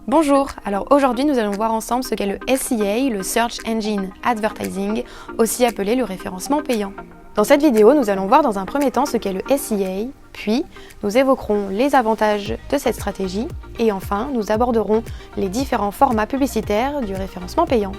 Bonjour, alors aujourd'hui nous allons voir ensemble ce qu'est le SEA, le Search Engine Advertising, aussi appelé le référencement payant. Dans cette vidéo, nous allons voir dans un premier temps ce qu'est le SEA, puis nous évoquerons les avantages de cette stratégie et enfin nous aborderons les différents formats publicitaires du référencement payant.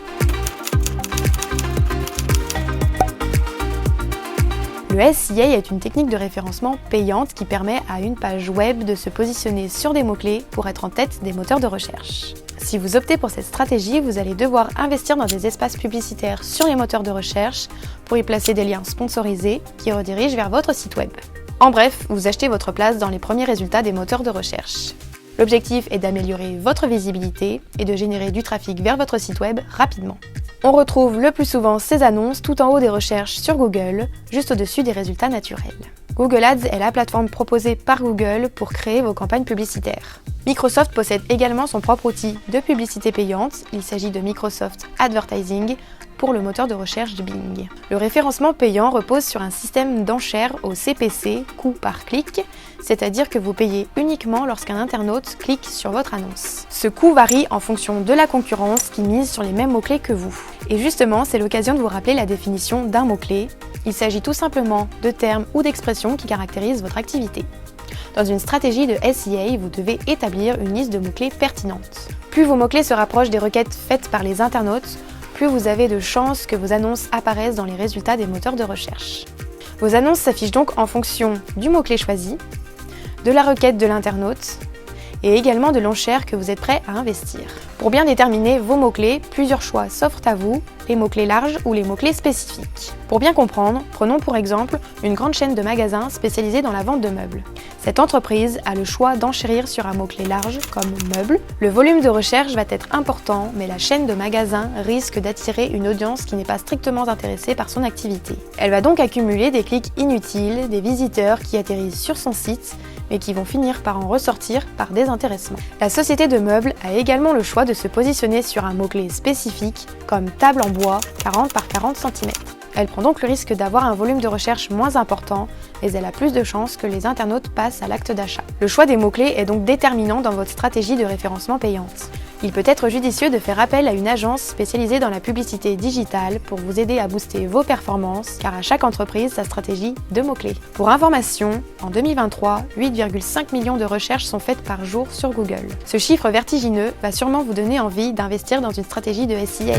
Le SEA est une technique de référencement payante qui permet à une page web de se positionner sur des mots-clés pour être en tête des moteurs de recherche. Si vous optez pour cette stratégie, vous allez devoir investir dans des espaces publicitaires sur les moteurs de recherche pour y placer des liens sponsorisés qui redirigent vers votre site web. En bref, vous achetez votre place dans les premiers résultats des moteurs de recherche. L'objectif est d'améliorer votre visibilité et de générer du trafic vers votre site web rapidement. On retrouve le plus souvent ces annonces tout en haut des recherches sur Google, juste au-dessus des résultats naturels. Google Ads est la plateforme proposée par Google pour créer vos campagnes publicitaires. Microsoft possède également son propre outil de publicité payante, il s'agit de Microsoft Advertising pour le moteur de recherche de Bing. Le référencement payant repose sur un système d'enchères au CPC, coût par clic, c'est-à-dire que vous payez uniquement lorsqu'un internaute clique sur votre annonce. Ce coût varie en fonction de la concurrence qui mise sur les mêmes mots-clés que vous. Et justement, c'est l'occasion de vous rappeler la définition d'un mot-clé. Il s'agit tout simplement de termes ou d'expressions qui caractérisent votre activité. Dans une stratégie de SEA, vous devez établir une liste de mots-clés pertinente. Plus vos mots-clés se rapprochent des requêtes faites par les internautes, plus vous avez de chances que vos annonces apparaissent dans les résultats des moteurs de recherche. Vos annonces s'affichent donc en fonction du mot-clé choisi, de la requête de l'internaute et également de l'enchère que vous êtes prêt à investir. Pour bien déterminer vos mots-clés, plusieurs choix s'offrent à vous, les mots-clés larges ou les mots-clés spécifiques. Pour bien comprendre, prenons pour exemple une grande chaîne de magasins spécialisée dans la vente de meubles. Cette entreprise a le choix d'enchérir sur un mot-clé large comme meubles. Le volume de recherche va être important, mais la chaîne de magasins risque d'attirer une audience qui n'est pas strictement intéressée par son activité. Elle va donc accumuler des clics inutiles, des visiteurs qui atterrissent sur son site, mais qui vont finir par en ressortir par désintéressement. La société de meubles a également le choix de se positionner sur un mot-clé spécifique comme table en bois 40 par 40 cm. Elle prend donc le risque d'avoir un volume de recherche moins important, mais elle a plus de chances que les internautes passent à l'acte d'achat. Le choix des mots-clés est donc déterminant dans votre stratégie de référencement payante. Il peut être judicieux de faire appel à une agence spécialisée dans la publicité digitale pour vous aider à booster vos performances, car à chaque entreprise sa stratégie de mots-clés. Pour information, en 2023, 8,5 millions de recherches sont faites par jour sur Google. Ce chiffre vertigineux va sûrement vous donner envie d'investir dans une stratégie de SEA.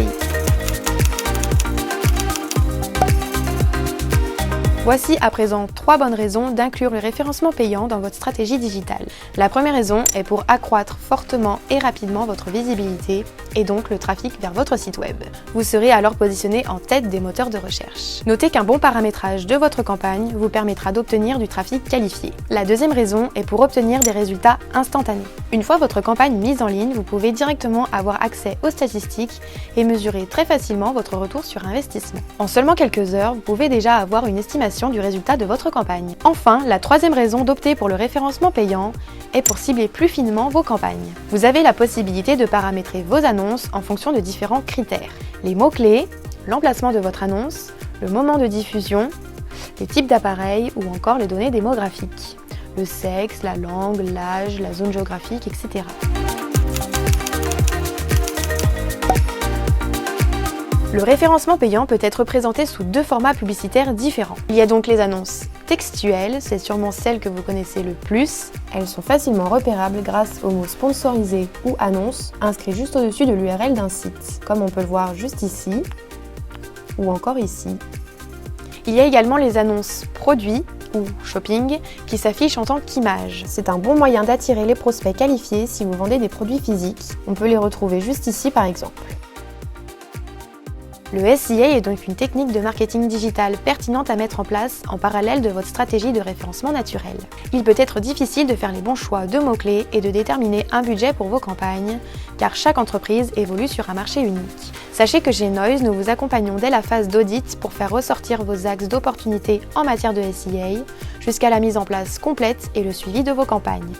Voici à présent 3 bonnes raisons d'inclure le référencement payant dans votre stratégie digitale. La première raison est pour accroître fortement et rapidement votre visibilité et donc le trafic vers votre site web. Vous serez alors positionné en tête des moteurs de recherche. Notez qu'un bon paramétrage de votre campagne vous permettra d'obtenir du trafic qualifié. La deuxième raison est pour obtenir des résultats instantanés. Une fois votre campagne mise en ligne, vous pouvez directement avoir accès aux statistiques et mesurer très facilement votre retour sur investissement. En seulement quelques heures, vous pouvez déjà avoir une estimation du résultat de votre campagne. Enfin, la troisième raison d'opter pour le référencement payant est pour cibler plus finement vos campagnes. Vous avez la possibilité de paramétrer vos annonces en fonction de différents critères. Les mots-clés, l'emplacement de votre annonce, le moment de diffusion, les types d'appareils ou encore les données démographiques, le sexe, la langue, l'âge, la zone géographique, etc. Le référencement payant peut être présenté sous 2 formats publicitaires différents. Il y a donc les annonces textuelles, c'est sûrement celles que vous connaissez le plus. Elles sont facilement repérables grâce aux mots sponsorisés ou annonces inscrits juste au-dessus de l'URL d'un site, comme on peut le voir juste ici ou encore ici. Il y a également les annonces produits ou shopping qui s'affichent en tant qu'image. C'est un bon moyen d'attirer les prospects qualifiés si vous vendez des produits physiques. On peut les retrouver juste ici par exemple. Le SEA est donc une technique de marketing digital pertinente à mettre en place en parallèle de votre stratégie de référencement naturel. Il peut être difficile de faire les bons choix de mots-clés et de déterminer un budget pour vos campagnes, car chaque entreprise évolue sur un marché unique. Sachez que chez Noise, nous vous accompagnons dès la phase d'audit pour faire ressortir vos axes d'opportunité en matière de SEA, jusqu'à la mise en place complète et le suivi de vos campagnes.